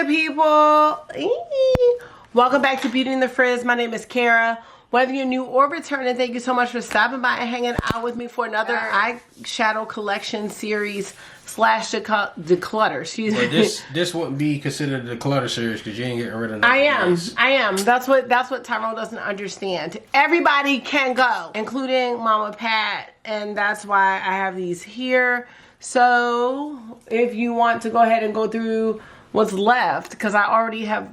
good people? Welcome back to Beauty and the Frizz. My name is Cara. Whether you're new or returning, thank you so much for stopping by and hanging out with me for another eyeshadow collection series slash declutter. Excuse me. But this wouldn't be considered a declutter series because you ain't getting rid of nothing. I am. That's what Tyrone doesn't understand. Everybody can go, including Mama Pat, and that's why I have these here. So if you want to go ahead and go through what's left, because I already have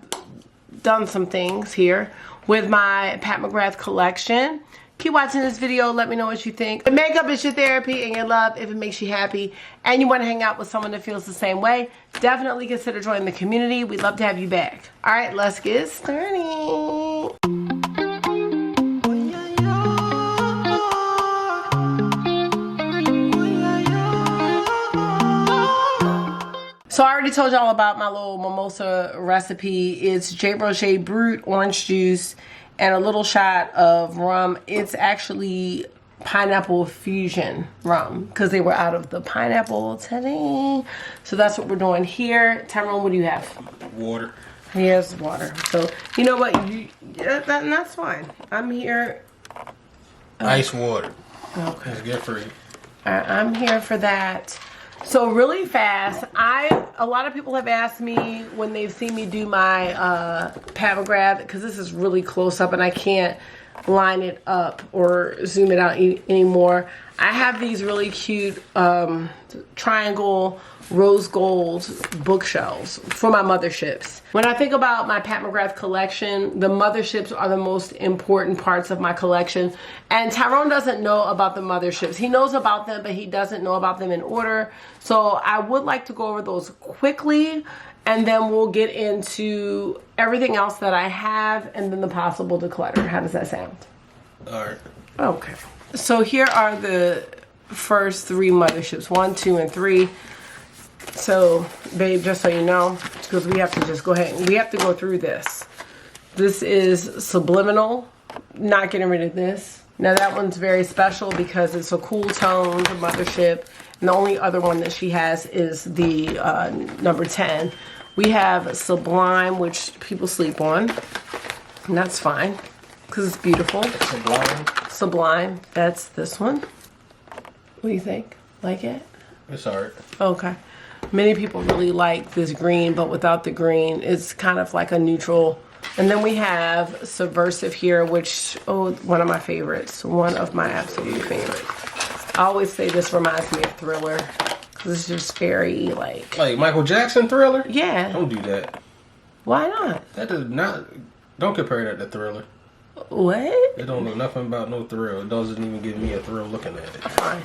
done some things here with my Pat McGrath collection. Keep watching this video. Let me know what you think. The makeup is your therapy and your love if it makes you happy and you want to hang out with someone that feels the same way. Definitely consider joining the community. We'd love to have you back. All right, let's get started. So I already told y'all about my little mimosa recipe. It's J. Rocher Brut orange juice and a little shot of rum. It's actually pineapple fusion rum because they were out of the pineapple today. So that's what we're doing here. Tyrone, what do you have? Water. Here's water. So you know what? That's fine. I'm here. Ice water. Okay. It's good for you. I'm here for that. So really fast, a lot of people have asked me when they've seen me do my Pat McGrath, because this is really close up and I can't line it up or zoom it out anymore. I have these really cute triangle rose gold bookshelves for my motherships. When I think about my Pat McGrath collection, the motherships are the most important parts of my collection. And Tyrone doesn't know about the motherships. He knows about them, but he doesn't know about them in order. So I would like to go over those quickly, and then we'll get into everything else that I have and then the possible declutter. How does that sound? All right. Okay. So here are the first three motherships, 1, 2, and 3. So, babe, just so you know, because we have to just go ahead and we have to go through this. This is Subliminal. Not getting rid of this. Now that one's very special because it's a cool tone, the Mothership. And the only other one that she has is the number 10. We have Sublime, which people sleep on. And that's fine because it's beautiful. Sublime. Sublime. That's this one. What do you think? Like it? It's alright. Okay. Many people really like this green, but without the green, it's kind of like a neutral. And then we have Subversive here, which, one of my favorites. One of my absolute favorites. I always say this reminds me of Thriller. Because it's just very, like Michael Jackson Thriller? Yeah. Don't do that. Why not? That does not... Don't compare that to Thriller. What? It don't know nothing about no thrill. It doesn't even give me a thrill looking at it. Fine.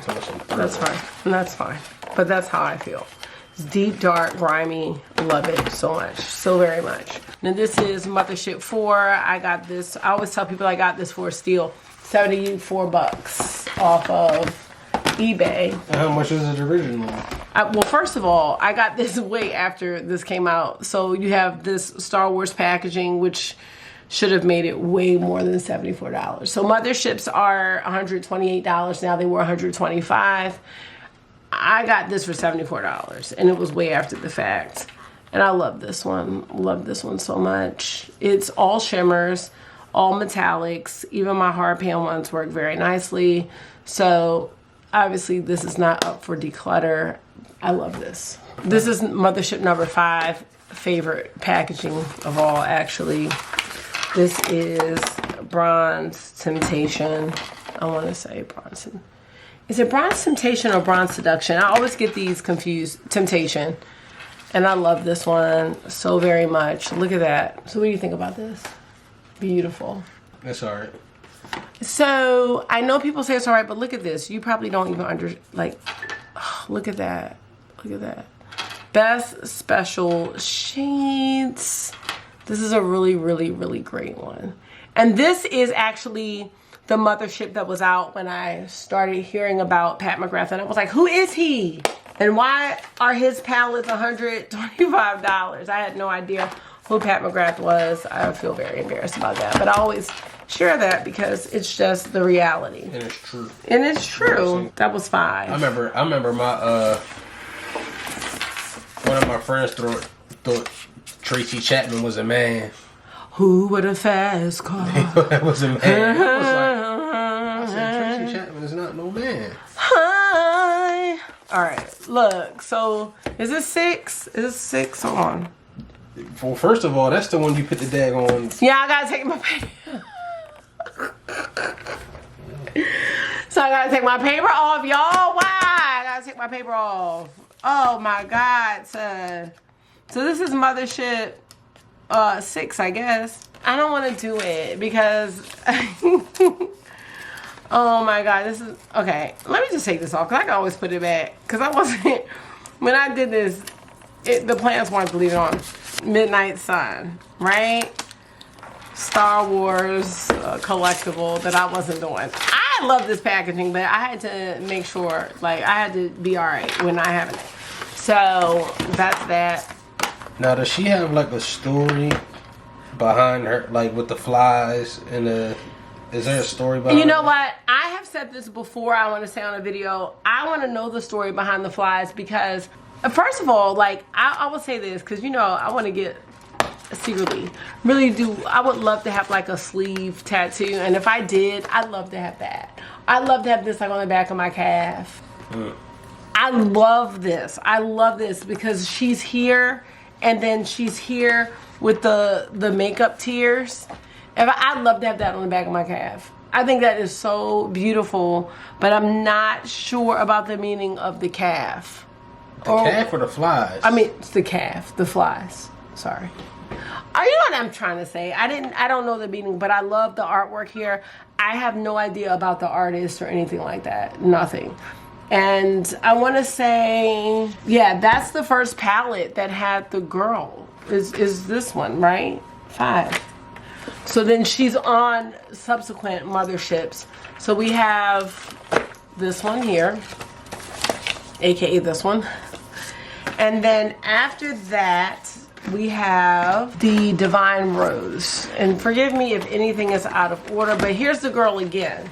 That's fine. That's fine. But that's how I feel. It's deep, dark, grimy. Love it so much. So very much. Now this is Mothership 4. I got this. I always tell people I got this for a steal. 74 bucks off of eBay. And how much is it originally? Well, first of all, I got this way after this came out. So you have this Star Wars packaging, which should have made it way more than $74. So motherships are $128 now. They were $125. I got this for $74, and it was way after the fact. And I love this one. Love this one so much. It's all shimmers, all metallics. Even my hard pan ones work very nicely. So obviously this is not up for declutter. I love this. This is Mothership number 5. Favorite packaging of all, actually. This is Bronze Temptation. I want to say Bronze. Is it Bronze Temptation or Bronze Seduction? I always get these confused. Temptation. And I love this one so very much. Look at that. So what do you think about this? Beautiful. It's alright. So I know people say it's alright, but look at this. You probably don't even look at that. Look at that. Best Special Shades. This is a really, really, really great one. And this is actually the Mothership that was out when I started hearing about Pat McGrath. And I was like, who is he? And why are his palettes $125? I had no idea who Pat McGrath was. I feel very embarrassed about that. But I always share that because it's just the reality. And it's true. And it's true. That was 5. I remember my one of my friends Tracy Chapman was a man. Who with a fast car? That was a man. I said, Tracy Chapman is not no man. Hi. All right, look. So, is it 6? Is it 6? Hold on. Well, first of all, that's the one you put the dag on. Yeah, I gotta take my paper. So I gotta take my paper off, y'all. Why? I gotta take my paper off. Oh my God, son. So this is Mothership 6, I guess. I don't want to do it because oh my God, this is okay. Let me just take this off because I can always put it back because I wasn't when I did this. The plans weren't to leave it on. Midnight Sun, right? Star Wars collectible that I wasn't doing. I love this packaging, but I had to make sure, like, I had to be all right when I have it. So that's that. Now, does she have like a story behind her, like with the flies and the? Is there a story behind? You know what? I have said this before. I want to say on a video. I want to know the story behind the flies because, first of all, like I will say this because you know I want to get secretly really do. I would love to have like a sleeve tattoo, and if I did, I'd love to have that. I'd love to have this like on the back of my calf. I love this. I love this because she's here. And then she's here with the makeup tears. And I'd love to have that on the back of my calf. I think that is so beautiful, but I'm not sure about the meaning of the calf. The calf or the flies? I mean, it's the calf, the flies. Sorry. Oh, you know what I'm trying to say? I don't know the meaning, but I love the artwork here. I have no idea about the artist or anything like that. Nothing. And I want to say, yeah, that's the first palette that had the girl. Is this one, right? 5. So then she's on subsequent Motherships. So we have this one here, aka this one. And then after that, we have the Divine Rose. And forgive me if anything is out of order, but here's the girl again.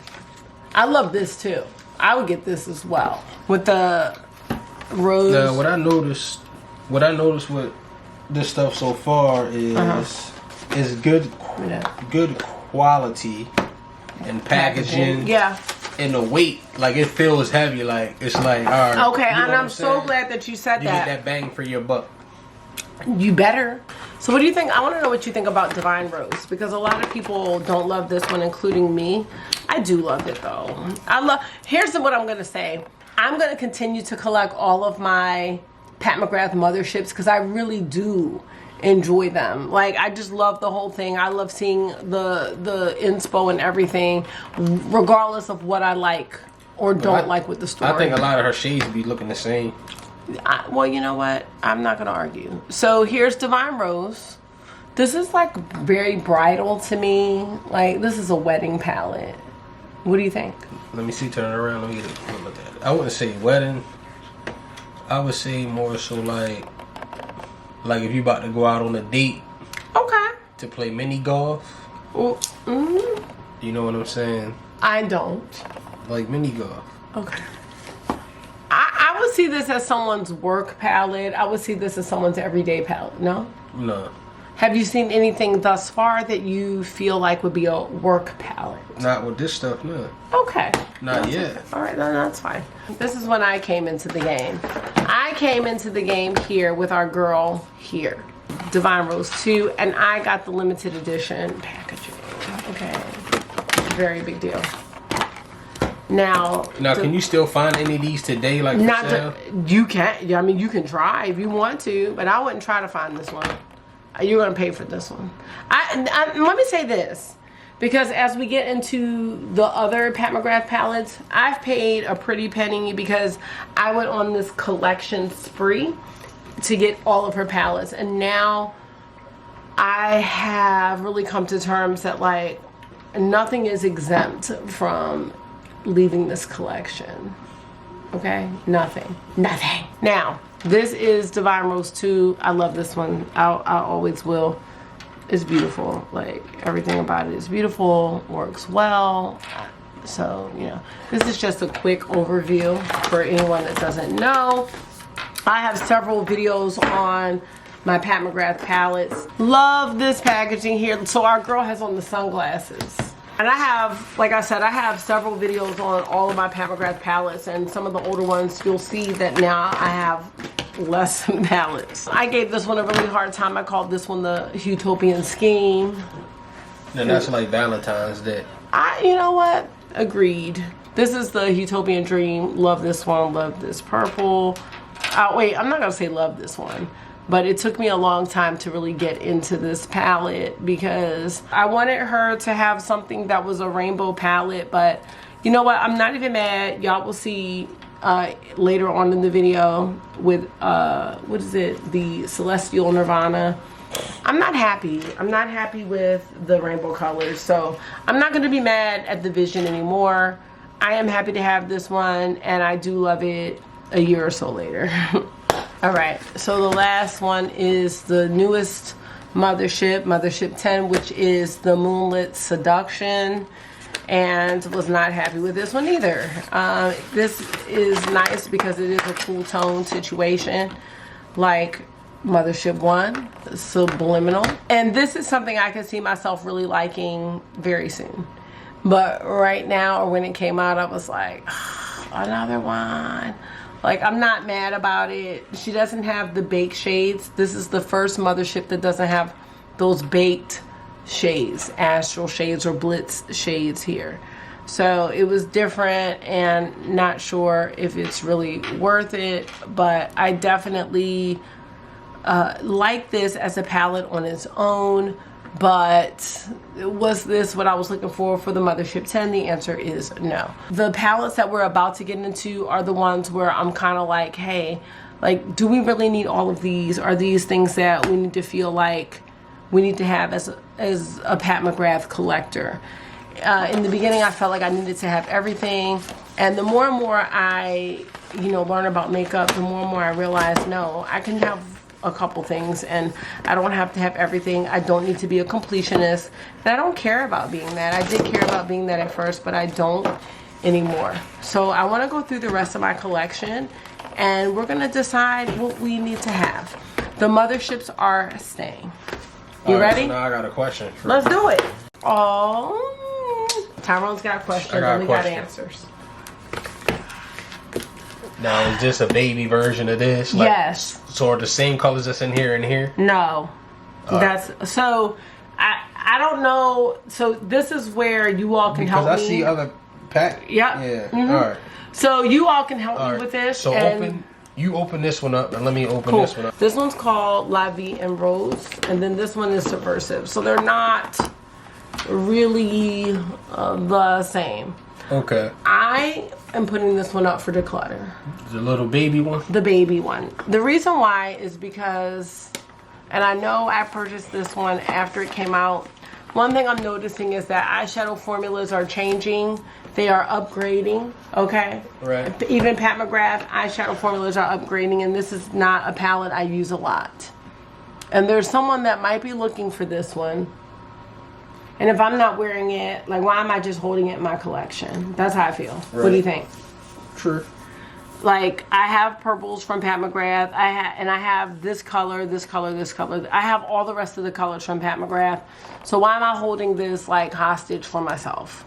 I love this too. I would get this as well with the rose. Now, what I noticed with this stuff so far is good quality and packaging. Yeah. And the weight, like it feels heavy. Like it's like all right. Okay, and I'm so glad that you said that. You get that bang for your buck. You better. So what do you think? I want to know what you think about Divine Rose because a lot of people don't love this one, including me. I do love it though. Here's what I'm going to say. I'm going to continue to collect all of my Pat McGrath Motherships because I really do enjoy them. Like I just love the whole thing. I love seeing the inspo and everything regardless of what I like or don't like with the story. I think a lot of her shades be looking the same. Well, you know what? I'm not going to argue. So here's Divine Rose. This is like very bridal to me. Like this is a wedding palette. What do you think? Let me see. Turn it around. Let me get a look at it. I wouldn't say wedding. I would say more so like if you about to go out on a date. Okay. To play mini golf. Well, You know what I'm saying? I don't. Like mini golf. Okay. I would see this as someone's work palette. I would see this as someone's everyday palette. No? No. Have you seen anything thus far that you feel like would be a work palette? Not with this stuff, no. Okay. Not yet. All right, then that's fine. This is when I came into the game. I came into the game here with our girl here, Divine Rose 2, and I got the limited edition packaging. Okay. Very big deal. Now, can you still find any of these today? Like not for sale? You can. I mean, you can try if you want to, but I wouldn't try to find this one. You're gonna pay for this one. Let me say this, because as we get into the other Pat McGrath palettes, I've paid a pretty penny because I went on this collection spree to get all of her palettes, and now I have really come to terms that like nothing is exempt from leaving this collection. Okay, nothing. Now this is Divine Rose 2. I love this one. I always will. It's beautiful. Like everything about it is beautiful, works well. So you know, this is just a quick overview for anyone that doesn't know. I have several videos on my Pat McGrath palettes. Love this packaging here. So our girl has on the sunglasses. And I have, like I said, I have several videos on all of my Pat McGrath palettes, and some of the older ones, you'll see that now I have less palettes. I gave this one a really hard time. I called this one the Utopian Scheme. And that's like Valentine's Day. You know what? Agreed. This is the Utopian Dream. Love this one. Love this purple. Wait, I'm not gonna say love this one, but it took me a long time to really get into this palette because I wanted her to have something that was a rainbow palette. But you know what? I'm not even mad. Y'all will see later on in the video with what is it? The Celestial Nirvana. I'm not happy. I'm not happy with the rainbow colors, so I'm not going to be mad at the Vision anymore. I am happy to have this one, and I do love it a year or so later. All right, so the last one is the newest Mothership 10, which is the Moonlit Seduction, and was not happy with this one either. This is nice because it is a cool tone situation, like Mothership 1, Subliminal. And this is something I can see myself really liking very soon. But right now, or when it came out, I was like, oh, another one. Like, I'm not mad about it. She doesn't have the baked shades. This is the first Mothership that doesn't have those baked shades, astral shades or blitz shades here. So it was different, and not sure if it's really worth it, but I definitely like this as a palette on its own. But was this what I was looking for the Mothership 10? The answer is no. The palettes that we're about to get into are the ones where I'm kind of like, hey, like, do we really need all of these? Are these things that we need to feel like we need to have as a Pat McGrath collector? In the beginning, I felt like I needed to have everything, and the more and more I, learn about makeup, the more and more I realize, no, I can have a couple things, and I don't have to have everything. I don't need to be a completionist, and I don't care about being that. I did care about being that at first, but I don't anymore. So I want to go through the rest of my collection, and we're gonna decide what we need to have. The Motherships are staying. You ready? So now I got a question. Let's do it. Oh, Tyrone's got questions, and we got answers. Now, is this a baby version of this? Like, yes. So are the same colors that's in here and here? No. So I don't know. So this is where you all can help me. Because I see other pack. Yep. Yeah. Mm-hmm. All right. So you all can help me with this. So you open this one up, and let me open this one up. This one's called La Vie en Rose, and then this one is Subversive. So they're not really the same. Okay. I am putting this one up for declutter. The little baby one? The baby one. The reason why is because, and I know I purchased this one after it came out. One thing I'm noticing is that eyeshadow formulas are changing. They are upgrading, okay? Right. Even Pat McGrath eyeshadow formulas are upgrading, and this is not a palette I use a lot. And there's someone that might be looking for this one. And if I'm not wearing it, like, why am I just holding it in my collection? That's how I feel. Right. What do you think? True. Like, I have purples from Pat McGrath. I have this color, this color, this color. I have all the rest of the colors from Pat McGrath. So why am I holding this, like, hostage for myself?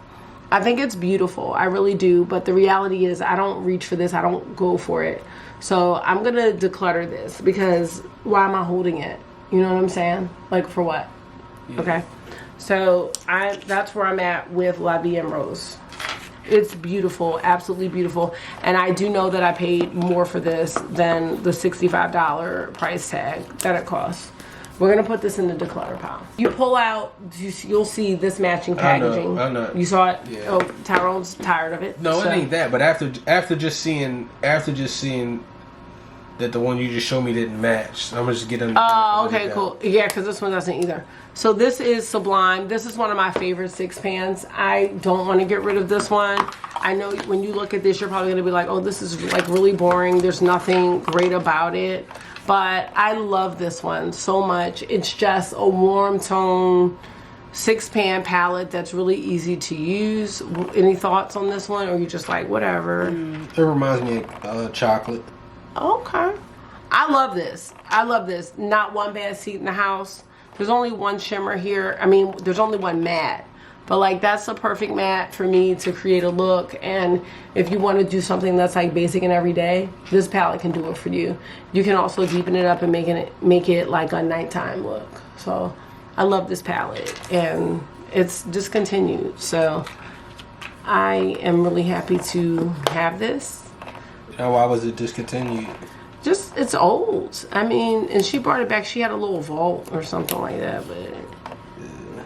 I think it's beautiful. I really do. But the reality is I don't reach for this. I don't go for it. So I'm going to declutter this because why am I holding it? You know what I'm saying? Like, for what? Yeah. Okay. So that's where I'm at with La Vie en Rose. It's beautiful, absolutely beautiful. And I do know that I paid more for this than the $65 price tag that it costs. We're gonna put this in the declutter pile. You pull out, you'll see this matching packaging. I know. You saw it? Yeah. Oh, Tyrone's tired of it. No, so. It ain't that. But after just seeing that the one you just showed me didn't match, I'm gonna just get them. Oh, okay, cool. Yeah, because this one doesn't either. So this is Sublime. This is one of my favorite 6 pans. I don't want to get rid of this one. I know when you look at this, you're probably going to be like, oh, this is like really boring. There's nothing great about it. But I love this one so much. It's just a warm tone 6-pan palette that's really easy to use. Any thoughts on this one? Or are you just like, whatever? It reminds me of chocolate. Okay. I love this. I love this. Not one bad seat in the house. There's only one shimmer here. I mean, there's only one matte. But like, that's the perfect matte for me to create a look. And if you want to do something that's like basic and everyday, this palette can do it for you. You can also deepen it up and make it like a nighttime look. So I love this palette, and it's discontinued. So I am really happy to have this. Now, why was it discontinued? Just, it's old. I mean, and she brought it back. She had a little vault or something like that, but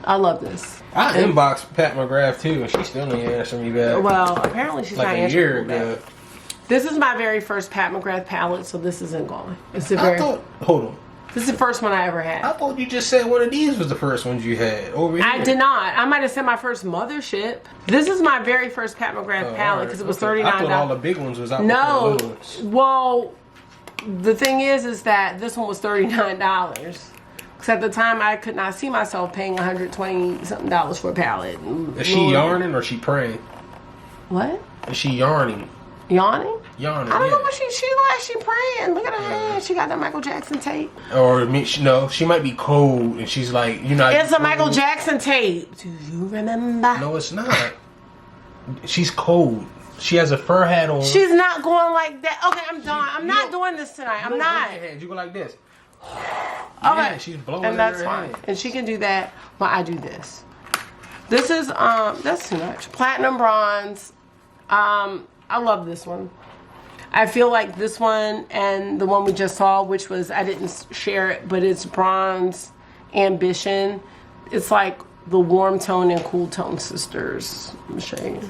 I love this. I inboxed Pat McGrath too, and she still didn't answer me back. Well, apparently she's like not a answering year me ago. back. This is my very first Pat McGrath palette, so this isn't going. It's the I thought, hold on. This is the first one I ever had. I thought you just said one of these was the first ones you had over here. I did not. I might have said my first Mothership. This is my very first Pat McGrath palette because it was $39. I thought all the big ones was out. No, with the little ones. well, the thing is that this one was $39. Because at the time I could not see myself paying $120 something for a palette. Is she yarning or she praying? What? Is she yarning? Yawning? Yarning. I don't know what she praying. Look at her hand. She got that Michael Jackson tape. Or no, she might be cold and she's like, you know. It's a Michael Jackson tape. Do you remember? No, it's not. She's cold. She has a fur hat on. She's not going like that. Okay, I'm done. I'm not doing this tonight. I'm not. You go like this. Okay. Yeah, she's blowing. And that's fine. Hand. And she can do that while I do this. This is that's too much. Platinum bronze. I love this one. I feel like this one and the one we just saw, which was, I didn't share it, but it's Bronze Ambition. It's like the warm tone and cool tone sisters. Let me show you.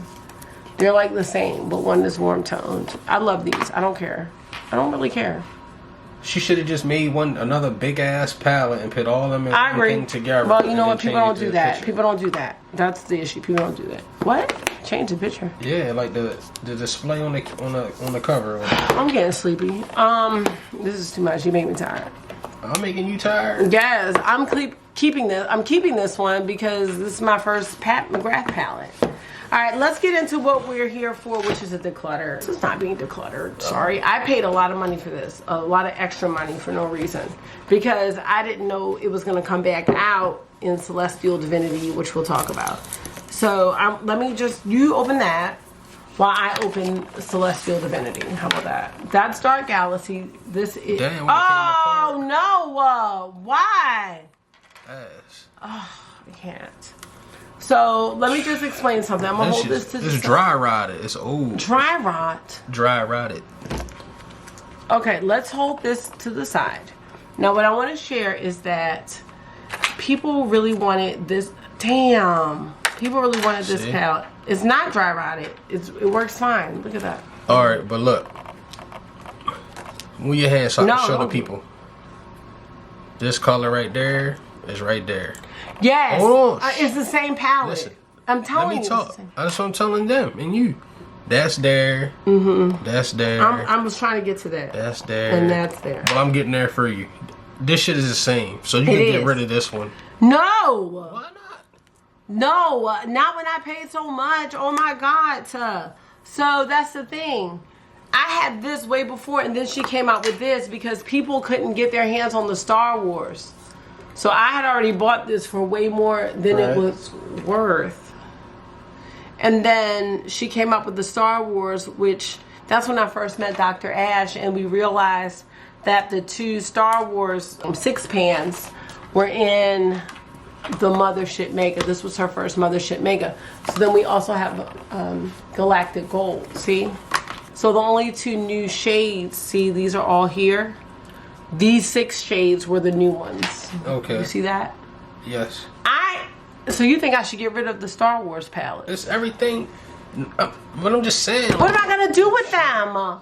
They're like the same, but one is warm toned. I love these. I don't care. I don't really care. She should have just made another big ass palette and put all them in I agree. together. Well, you know what? People People don't do that. People don't do that. That's the issue. People don't do that. What? Change the picture. Yeah, like the display on the cover. I'm getting sleepy. This is too much. You make me tired. I'm making you tired. Yes, I'm keeping this. I'm keeping this one because this is my first Pat McGrath palette. All right, let's get into what we're here for, which is a declutter. This is not being decluttered. Sorry, I paid a lot of money for this, a lot of extra money for no reason, because I didn't know it was going to come back out in Celestial Divinity, which we'll talk about. So let me just, you open that while I open Celestial Divinity. How about that? That's Dark Galaxy. This is. Damn, oh no! Why? Yes. Oh, I can't. So let me just explain something. I'm gonna hold this to the side. It's dry rotted. It's old. Dry rot. Dry rotted. Okay, let's hold this to the side. Now, what I want to share is that people really wanted this. Damn, people really wanted this palette. It's not dry rotted. It works fine. Look at that. All right, but look. Move your hand so I can show the people. This color right there is right there. Yes, Hold on. it's the same palette. Listen, I'm telling you. Let me talk. That's what I'm telling them and you. That's there. That's there. I was trying to get to that. That's there. And that's there. But I'm getting there for you. This shit is the same. So you can get rid of this one. No. Why not? No, not when I paid so much. Oh my God. So that's the thing. I had this way before, and then she came out with this because people couldn't get their hands on the Star Wars. So I had already bought this for way more than it was worth. And then she came up with the Star Wars, which that's when I first met Dr. Ash, and we realized that the two Star Wars 6 pans were in the Mothership Mega. This was her first Mothership Mega. So then we also have Galactic Gold, see? So the only 2 new shades, see, these are all here. These 6 shades were the new ones. Okay. You see that? Yes. So you think I should get rid of the Star Wars palette? It's everything. But I'm just saying. What am I going to do with them?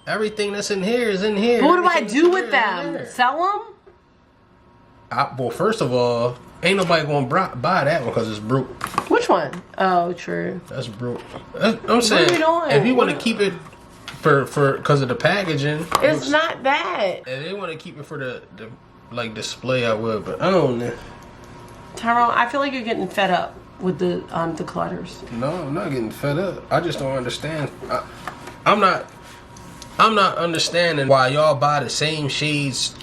Everything that's in here is in here. What do I do with them? Sell them? Well, first of all, ain't nobody going to buy that one because it's broke. Which one? Oh, true. That's broke. I'm saying, what are you doing? if you want to keep it for because of the packaging, it's not that. And they want to keep it for the like display, I would, but I don't know. Tyrone, I feel like you're getting fed up with the declutters. No, I'm not getting fed up. I just don't understand. I'm not. I'm not understanding why y'all buy the same shades.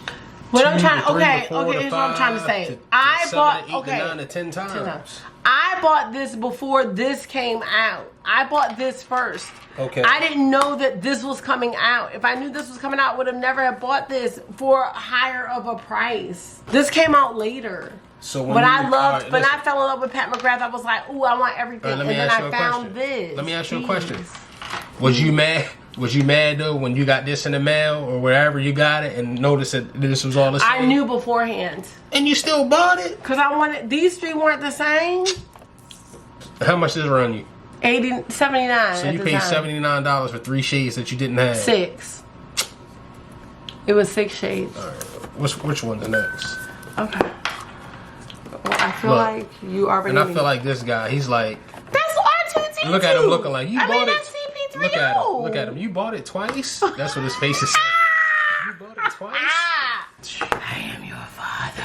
What I'm trying, to 3 okay, to 4 to here's what I'm trying to 5 say. to I 7 bought, to 8 okay, to 9 to 10 times. I bought this before this came out. I bought this first. Okay. I didn't know that this was coming out. If I knew this was coming out, I would have never have bought this for higher of a price. This came out later. So when but you, I loved, right, when I fell in love with Pat McGrath, I was like, ooh, I want everything. Right, and then I found this. Let me ask you a question. Was you mad? Was you mad though when you got this in the mail or wherever you got it and noticed that this was all the same? I knew beforehand. And you still bought it? Because I wanted, these three weren't the same. How much does it run you? $79. So you paid $79 for 3 shades that you didn't have. 6. It was 6 shades. All right. Which one's next? Okay. Well, I feel like you already. And I feel like this guy, he's like. That's R2D2. Look at him looking like you bought it. That's CP3O. Look at him. Look at him. You bought it twice. That's what his face is saying. You bought it twice. I am your father.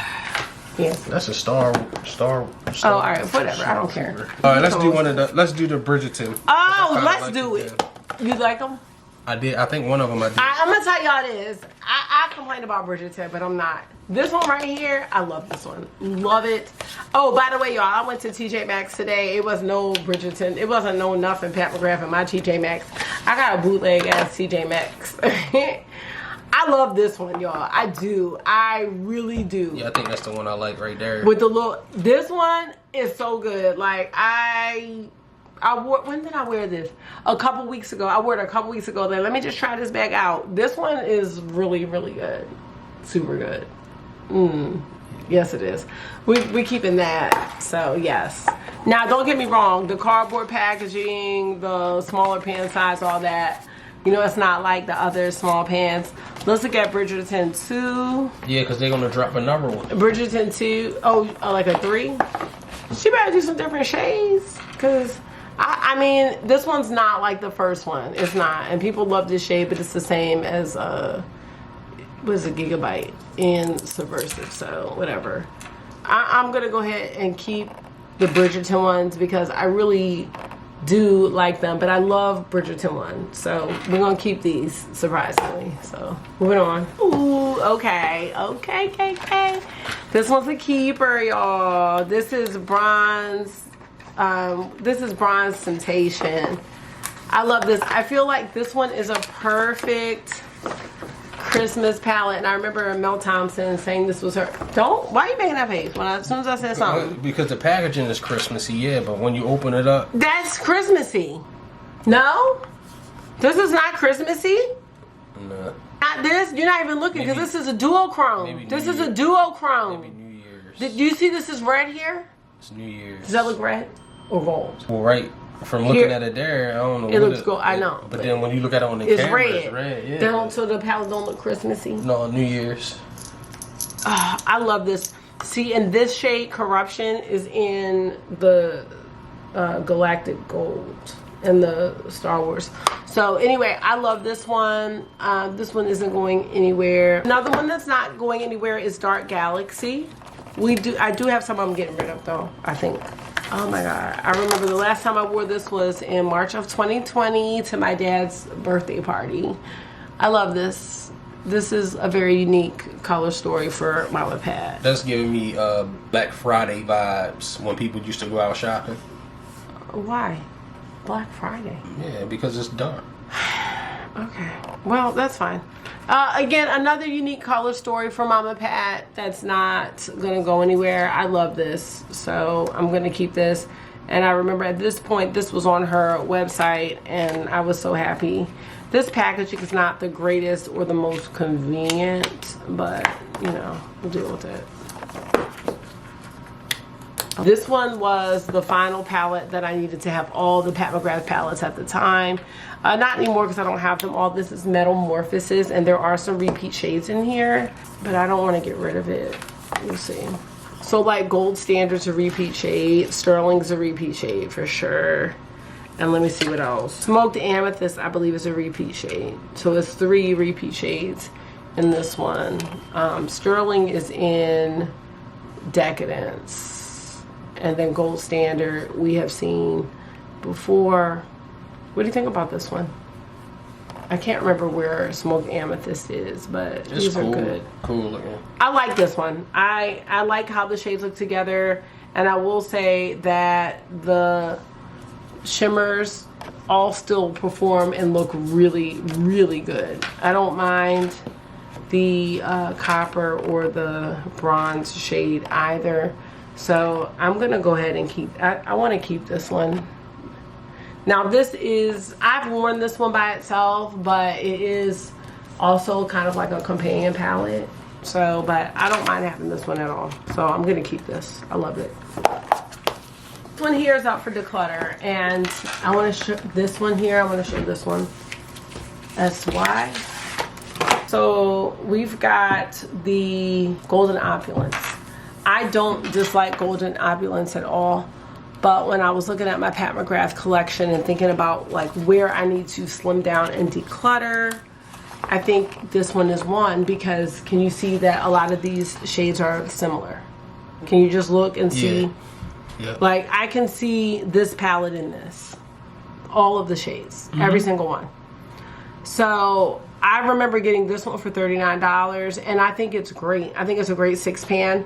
Yes. That's a star. Oh, all right, whatever. I don't care. All right, let's do one of the. Let's do the Bridgerton. Oh, let's do it. You like them? I did. I think one of them I did. I'm gonna tell y'all this. I complain about Bridgerton, but I'm not. This one right here, I love this one. Love it. Oh, by the way, y'all, I went to TJ Maxx today. It was no Bridgerton. It wasn't no nothing Pat McGrath in my TJ Maxx. I got a bootleg ass TJ Maxx. I love this one, y'all. I do. I really do. Yeah, I think that's the one I like right there. With the little, this one is so good. Like I wore, when did I wear this? A couple weeks ago. I wore it a couple weeks ago. Then let me just try this bag out. This one is really, really good. Super good. Yes, it is. We keeping that. So yes. Now don't get me wrong. The cardboard packaging, the smaller pan size, all that. You know, it's not like the other small pans. Let's look at Bridgerton 2. Yeah, because they're going to drop another one. Bridgerton 2. Oh, like a 3? She better do some different shades. Because, I mean, this one's not like the first one. It's not. And people love this shade, but it's the same as, what is it, Gigabyte in Subversive. So, whatever. I'm going to go ahead and keep the Bridgerton ones because I really do like them, but I love Bridgerton one, so we're gonna keep these surprisingly. So moving on. Ooh, okay. This one's a keeper, y'all. This is bronze. This is Bronze Temptation. I love this. I feel like this one is a perfect Christmas palette, and I remember Mel Thompson saying this was her. Why are you making that face as soon as I said something? Because the packaging is Christmassy, yeah, but when you open it up, that's Christmassy. No, this is not Christmassy. No, not this. You're not even looking because this is a duochrome. This is a duochrome. Maybe New Year's. Did you see this is red here? It's New Year's. Does that look red or gold? Well, right. From looking at it there, I don't know. It looks gold. I know. But then when you look at it on the camera, it's red. Yeah. So the palette don't look Christmassy. No, New Year's. I love this. See, and this shade, Corruption, is in the Galactic Gold and the Star Wars. So anyway, I love this one. This one isn't going anywhere. Another one that's not going anywhere is Dark Galaxy. I do have some I'm getting rid of though, I think. Oh my God. I remember the last time I wore this was in March of 2020 to my dad's birthday party. I love this. This is a very unique color story for Mama Pat. That's giving me Black Friday vibes when people used to go out shopping. Why? Black Friday? Yeah, because it's dark. Okay. Well, that's fine. Again, another unique color story for Mama Pat that's not gonna go anywhere. I love this, so I'm gonna keep this. And I remember at this point, this was on her website, and I was so happy. This packaging is not the greatest or the most convenient, but you know, we'll deal with it. This one was the final palette that I needed to have all the Pat McGrath palettes at the time. Not anymore because I don't have them all. This is Metamorphosis, and there are some repeat shades in here, but I don't want to get rid of it. We'll see. So like Gold Standard's a repeat shade. Sterling's a repeat shade for sure. And let me see what else. Smoked Amethyst, I believe, is a repeat shade. So it's 3 repeat shades in this one. Sterling is in Decadence. And then Gold Standard we have seen before. What do you think about this one? I can't remember where Smoked Amethyst is, but these cool. are good. Cool looking. I like this one. I like how the shades look together, and I will say that the shimmers all still perform and look really, really good. I don't mind the copper or the bronze shade either. So I'm gonna go ahead and keep, I wanna keep this one. Now this is, I've worn this one by itself, but it is also kind of like a companion palette. So, but I don't mind having this one at all. So I'm gonna keep this, I love it. This one here is up for declutter, and I wanna show this one here, I wanna show this one. That's why. So we've got the Golden Opulence. I don't dislike Golden Opulence at all, but when I was looking at my Pat McGrath collection and thinking about like where I need to slim down and declutter, I think this one is one, because can you see that a lot of these shades are similar? Can you just look and see? Yeah. Like I can see this palette in this. All of the shades, every single one. So I remember getting this one for $39, and I think it's great. I think it's a great 6-pan.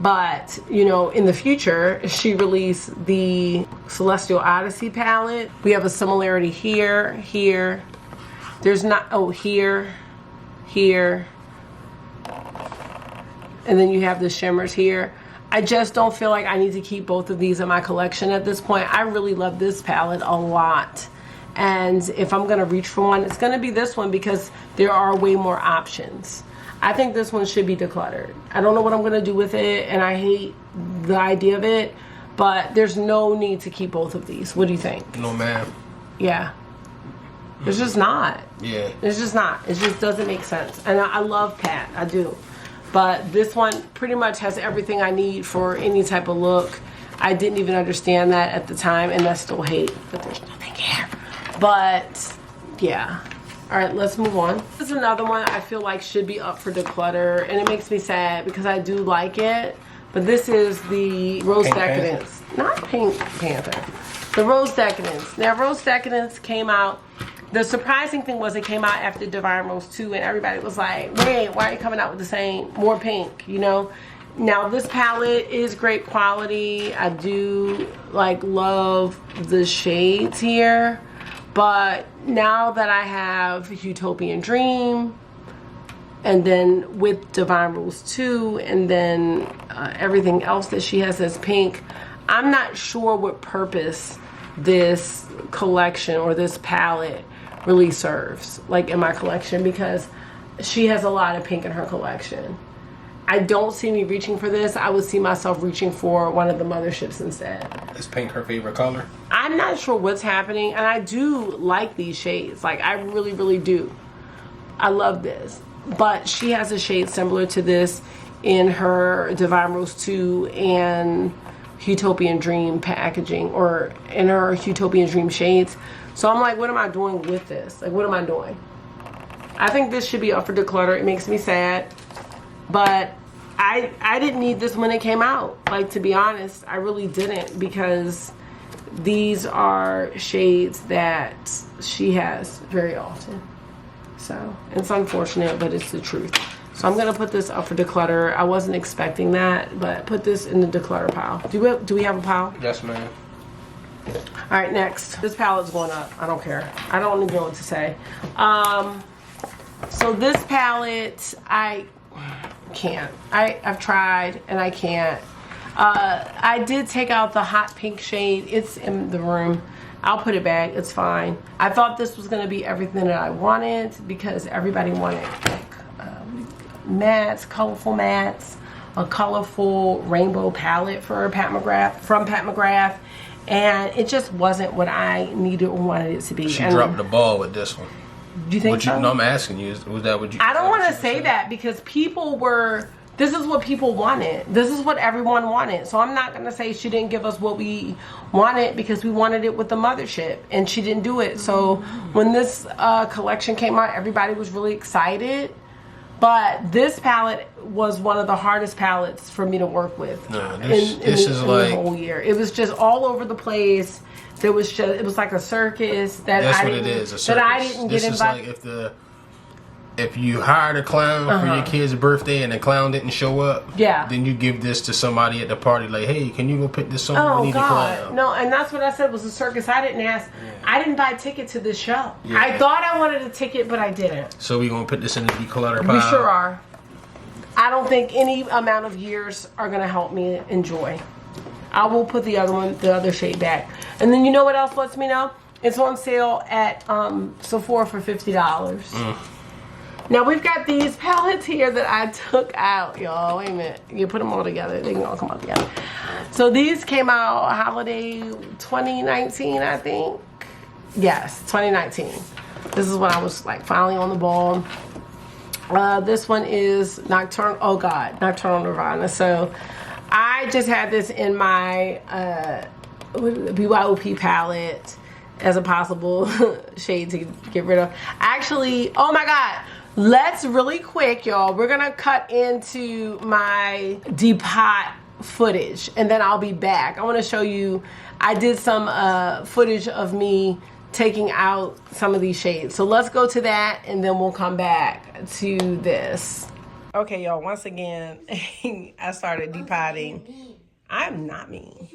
But, you know, in the future, she released the Celestial Odyssey palette. We have a similarity here, here. There's not, oh, here, here. And then you have the shimmers here. I just don't feel like I need to keep both of these in my collection at this point. I really love this palette a lot. And if I'm gonna reach for one, it's gonna be this one, because there are way more options. I think this one should be decluttered. I don't know what I'm gonna do with it, and I hate the idea of it, but there's no need to keep both of these. What do you think? No, ma'am. Yeah. It's just not. Yeah. It's just not. It just doesn't make sense. And I love Pat, I do. But this one pretty much has everything I need for any type of look. I didn't even understand that at the time, and I still hate that there's nothing here. But, yeah. All right, let's move on. This is another one I feel like should be up for declutter, and it makes me sad because I do like it. But this is the Rose Pink Decadence. Panther. Not Pink Panther. The Rose Decadence. Now, Rose Decadence came out. The surprising thing was it came out after Divine Rose 2, and everybody was like, wait, why are you coming out with the same, more pink, you know? Now, this palette is great quality. I do, like, love the shades here. But now that I have Utopian Dream, and then with Divine Rose 2, and then everything else that she has as pink, I'm not sure what purpose this collection or this palette really serves, like in my collection, because she has a lot of pink in her collection. I don't see me reaching for this. I would see myself reaching for one of the Motherships instead. Is pink her favorite color? I'm not sure what's happening, and I do like these shades. Like, I really, really do. I love this. But she has a shade similar to this in her Divine Rose 2 and Utopian Dream packaging, or in her Utopian Dream shades. So I'm like, what am I doing with this? Like, what am I doing? I think this should be up for declutter. It makes me sad. But I didn't need this when it came out. Like, to be honest, I really didn't, because these are shades that she has very often. So it's unfortunate, but it's the truth. So I'm gonna put this up for declutter. I wasn't expecting that, but put this in the declutter pile. Do we have a pile? Yes, ma'am. All right, next. This palette's going up. I don't care. I don't even know what to say. So this palette, I can't. I've tried and I can't. I did take out the hot pink shade. It's in the room. I'll put it back. It's fine. I thought this was going to be everything that I wanted, because everybody wanted like mattes, colorful mattes, a colorful rainbow palette for Pat McGrath, from Pat McGrath, and it just wasn't what I needed or wanted it to be. She dropped the ball with this one. Do you think so? No, I'm asking you. Was that what you? I don't want to say that, because people were. This is what people wanted. This is what everyone wanted. So I'm not going to say she didn't give us what we wanted, because we wanted it with the Mothership, and she didn't do it. So when this collection came out, everybody was really excited. But this palette was one of the hardest palettes for me to work with. No, this is like the whole year. It was just all over the place. It was like a circus that that's I what didn't, it is. A circus. That I didn't this get is invited. like if you hired a clown for your kid's birthday and the clown didn't show up, then you give this to somebody at the party like, hey, can you go pick this on? Oh, we need a clown. No, and that's what I said was a circus. I didn't ask. I didn't buy a ticket to this show. I thought I wanted a ticket, but I didn't. So we're going to put this in the declutter pile? We sure are. I don't think any amount of years are going to help me enjoy. I will put the other shade back. And then you know what else lets me know? It's on sale at Sephora for $50. Now we've got these palettes here that I took out, y'all. Wait a minute. You put them all together. They can all come out together. So these came out holiday 2019, I think. Yes, 2019. This is when I was like finally on the ball. This one is Nocturnal. Oh God, Nocturnal Nirvana. So I just had this in my BYOP palette as a possible shade to get rid of. Actually, oh my God. Let's really quick, y'all. We're gonna cut into my depot footage and then I'll be back. I wanna show you, I did some footage of me taking out some of these shades. So let's go to that and then we'll come back to this. Okay, y'all, once again, I started depotting. I'm not mean.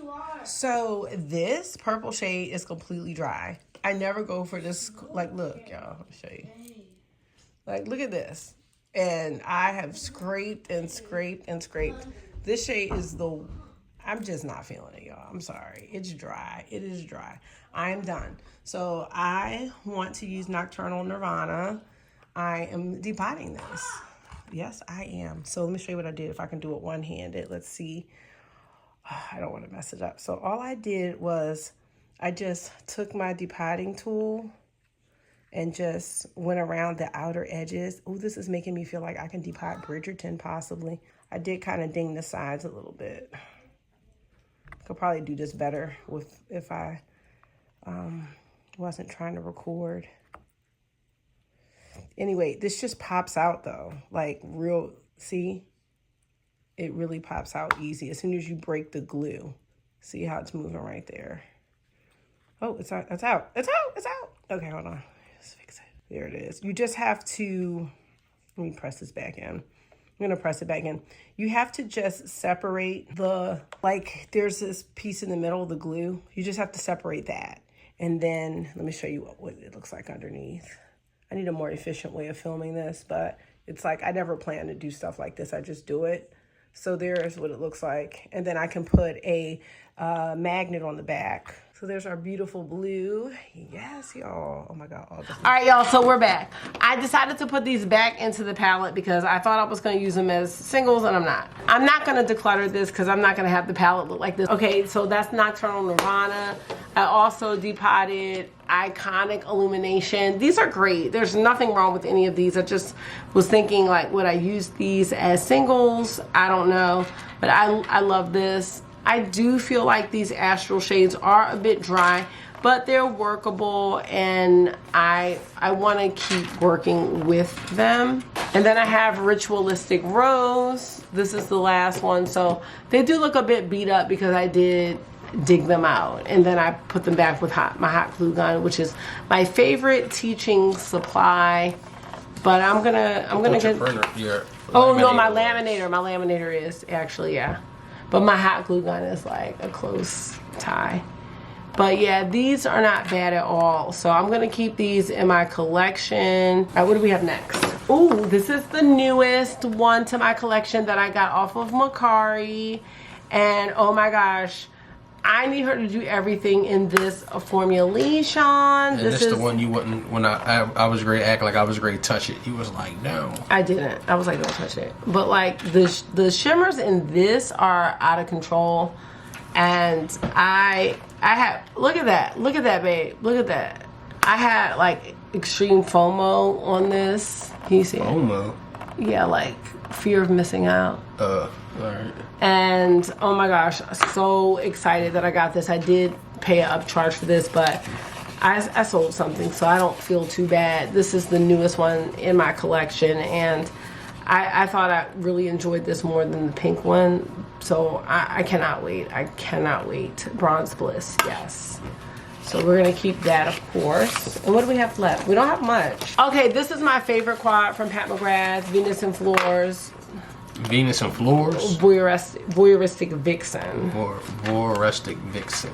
So this purple shade is completely dry. I never go for this, like, look, y'all, let me show you. Like, look at this. And I have scraped and scraped and scraped. This shade is I'm just not feeling it, y'all. I'm sorry. It's dry. It is dry. I am done. So I want to use Nocturnal Nirvana. I am depotting this. Yes, I am. So let me show you what I did. If I can do it one-handed, let's see. Oh, I don't want to mess it up. So all I did was I just took my depotting tool and just went around the outer edges. Oh, this is making me feel like I can depot Bridgerton possibly. I did kind of ding the sides a little bit. Could probably do this better if I wasn't trying to record. Anyway, this just pops out though, like real, see? It really pops out easy as soon as you break the glue. See how it's moving right there. Oh, it's out, it's out, it's out, it's out. Okay, hold on. Just fix it. There it is. You just have to, let me press this back in. I'm gonna press it back in. You have to just separate like there's this piece in the middle of the glue. You just have to separate that. And then let me show you what it looks like underneath. I need a more efficient way of filming this, but it's like I never plan to do stuff like this. I just do it. So there's what it looks like. And then I can put a magnet on the back. So there's our beautiful blue. Yes, y'all. Oh my God. All right, y'all, so we're back. I decided to put these back into the palette because I thought I was gonna use them as singles and I'm not. I'm not gonna declutter this because I'm not gonna have the palette look like this. Okay, so that's Nocturnal Nirvana. I also depotted Iconic Illumination. These are great. There's nothing wrong with any of these. I just was thinking like, would I use these as singles? I don't know, but I love this. I do feel like these Astral shades are a bit dry, but they're workable and I want to keep working with them. And then I have Ritualistic Rose. This is the last one. So they do look a bit beat up because I did dig them out. And then I put them back with my hot glue gun, which is my favorite teaching supply. But I'm gonna get... Oh no, my laminator is actually, yeah. But my hot glue gun is like a close tie. But yeah, these are not bad at all. So I'm gonna keep these in my collection. All right, what do we have next? Ooh, this is the newest one to my collection that I got off of Macari. And oh my gosh, I need her to do everything in this formulation. And this is the one you wouldn't, when I was ready to act like I was ready to touch it. You was like, no. I didn't. I was like, don't touch it. But like the shimmers in this are out of control. And I had, look at that. Look at that, babe. Look at that. I had like extreme FOMO on this. Can you see it? FOMO? Yeah, like fear of missing out. Alright. And oh my gosh, so excited that I got this. I did pay an upcharge for this, but I sold something, so I don't feel too bad. This is the newest one in my collection, and I thought I really enjoyed this more than the pink one. So I cannot wait. I cannot wait. Bronze Bliss, yes. So we're gonna keep that, of course. And what do we have left? We don't have much. Okay, this is my favorite quad from Pat McGrath, Venus and Floors. Venus and Floors? Voyeuristic Vixen. Voyeuristic Vixen.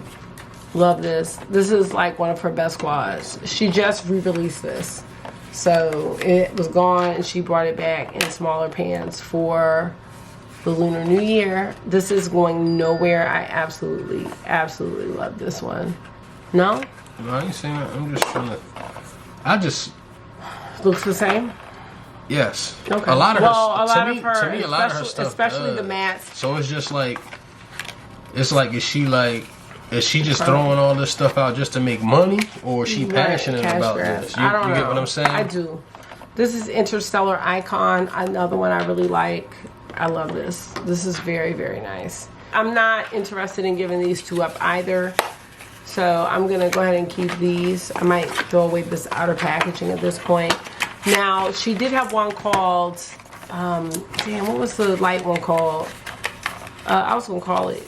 Love this. This is like one of her best quads. She just re-released this. So it was gone and she brought it back in smaller pans for the Lunar New Year. This is going nowhere. I absolutely love this one. No? No, I ain't saying that. I'm just trying to... I just... Looks the same? Yes. Okay. A lot of her, stuff especially does. the mattes. So it's just like... It's like, is she just throwing all this stuff out just to make money? Or is she passionate about this? You get what I'm saying? I do. This is Interstellar Icon. Another one I really like. I love this. This is very, very nice. I'm not interested in giving these two up either. So I'm going to go ahead and keep these. I might throw away this outer packaging at this point. Now, she did have one called... damn, what was the light one called? I was going to call it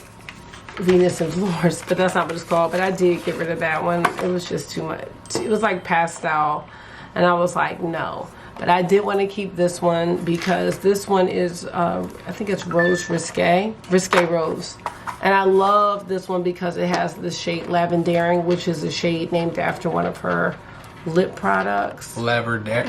Venus and Floors, but that's not what it's called. But I did get rid of that one. It was just too much. It was like pastel, and I was like, no. But I did want to keep this one because this one is, I think it's Rose Risque Rose. And I love this one because it has the shade Lavendering, which is a shade named after one of her lip products. Lavendering.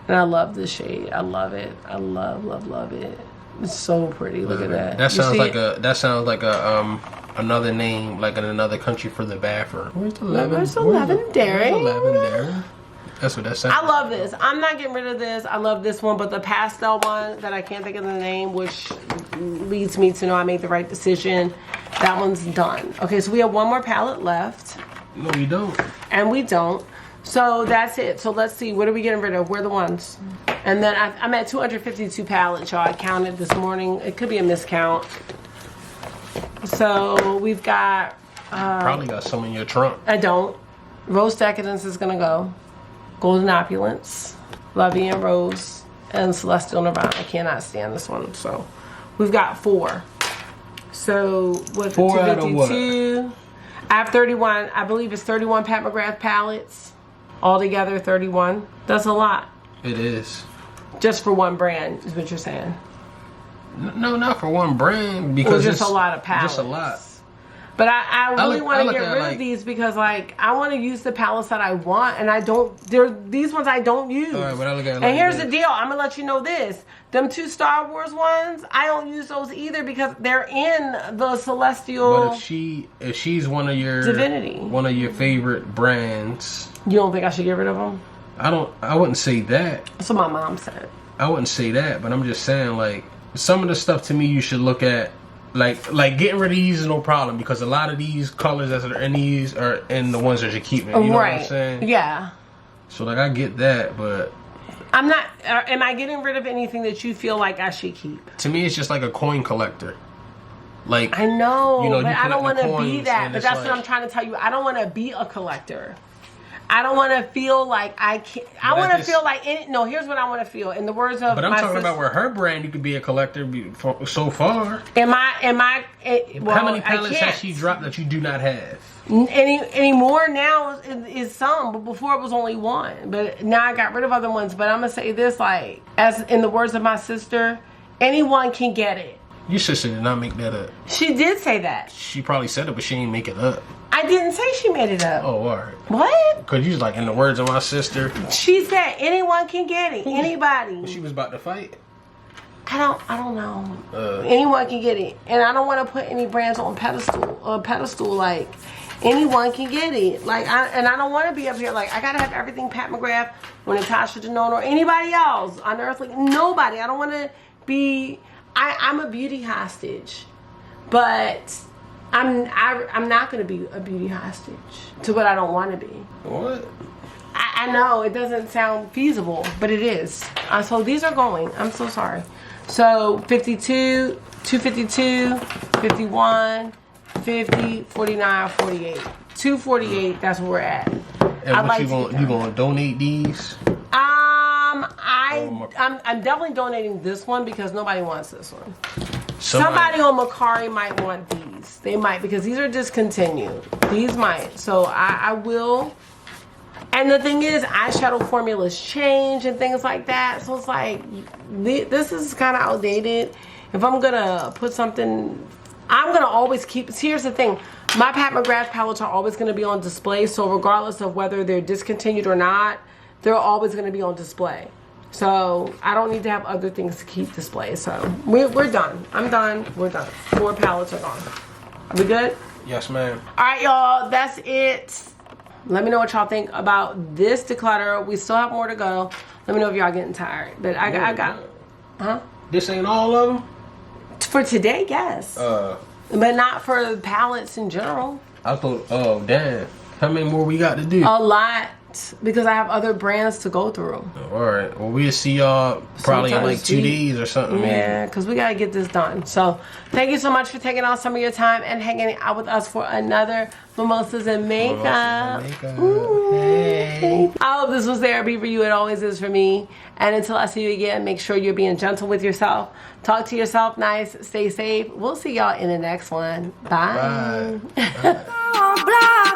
And I love this shade. I love it. I love it. It's so pretty. Look at that. That sounds like a another name, like in another country for the bathroom. Where's the Lavendering? That's what that sounds. I love this. I'm not getting rid of this. I love this one, but the pastel one that I can't think of the name, which leads me to know I made the right decision. That one's done. Okay, so we have one more palette left. No, we don't. And we don't. So that's it. So let's see. What are we getting rid of? Where are the ones? And then I'm at 252 palettes, y'all. I counted this morning. It could be a miscount. So we've got... probably got some in your trunk. I don't. Rose Decadence is going to go. Golden Opulence, La Vie en Rose, and Celestial Nirvana. I cannot stand this one. So we've got 4. So with 4 out of what? I have 31. I believe it's 31 Pat McGrath palettes. Altogether 31. That's a lot. It is. Just for one brand is what you're saying. No, not for one brand, because just a lot of palettes. Just a lot. But I really want to get rid of these because, like, I want to use the palettes that I want, and I don't. These ones I don't use. All right, but I look at it and here's the deal. I'm gonna let you know this. Them 2 Star Wars ones, I don't use those either because they're in the Celestial. But if she's one of your Divinity, one of your favorite brands, you don't think I should get rid of them? I wouldn't say that. That's what my mom said. I wouldn't say that, but I'm just saying, like, some of the stuff to me you should look at. Like getting rid of these is no problem because a lot of these colors that are in these are in the ones that you're keeping. You know what I'm saying? Yeah. So like I get that, but I'm not. Am I getting rid of anything that you feel like I should keep? To me, it's just like a coin collector. Like I know, you but I don't want to be that. But that's like, what I'm trying to tell you. I don't want to be a collector. I don't want to feel like I can't. I want to feel like no. Here's what I want to feel. In the words of but I'm talking about where her brand, you could be a collector so far. Am I? Well, how many palettes has she dropped that you do not have? Any more now is some, but before it was only 1. But now I got rid of other ones. But I'm gonna say this, like, as in the words of my sister, anyone can get it. Your sister did not make that up. She did say that. She probably said it, but she didn't make it up. I didn't say she made it up. Oh, all right. What? Because you was like, in the words of my sister. She said anyone can get it. Anybody. She was about to fight? I don't know. Anyone can get it. And I don't want to put any brands on pedestal. Like, anyone can get it. Like, I don't want to be up here like, I got to have everything Pat McGrath or Natasha Denona or anybody else on earth. Like, nobody. I don't want to be... I'm a beauty hostage. But... I'm not going to be a beauty hostage to what I don't want to be. What? I know it doesn't sound feasible, but it is. So these are going. I'm so sorry. So 52, 252, 51, 50, 49, 48. 248, that's where we're at. And I'd like you gonna donate these? I'm definitely donating this one because nobody wants this one. Somebody on Macari might want these. They might, because these are discontinued. These might. So I will. And the thing is, eyeshadow formulas change and things like that. So it's like, this is kind of outdated. If I'm going to put something, I'm going to always keep, here's the thing. My Pat McGrath palettes are always going to be on display. So regardless of whether they're discontinued or not, they're always going to be on display. So I don't need to have other things to keep display. So we're done. I'm done. We're done. 4 palettes are gone. Are we good? Yes, ma'am. All right, y'all. That's it. Let me know what y'all think about this declutter. We still have more to go. Let me know if y'all getting tired. But I got. Huh? This ain't all of them? For today, yes. But not for palettes in general. I thought, oh, damn. How many more we got to do? A lot. Because I have other brands to go through. Alright, well we'll see y'all probably in like 2 days or something. Yeah, because we got to get this done. So thank you so much for taking out some of your time and hanging out with us for another Mimosas and Makeup. Hey. I hope this was therapy for you. It always is for me. And until I see you again, make sure you're being gentle with yourself. Talk to yourself nice. Stay safe. We'll see y'all in the next one. Bye. Bye.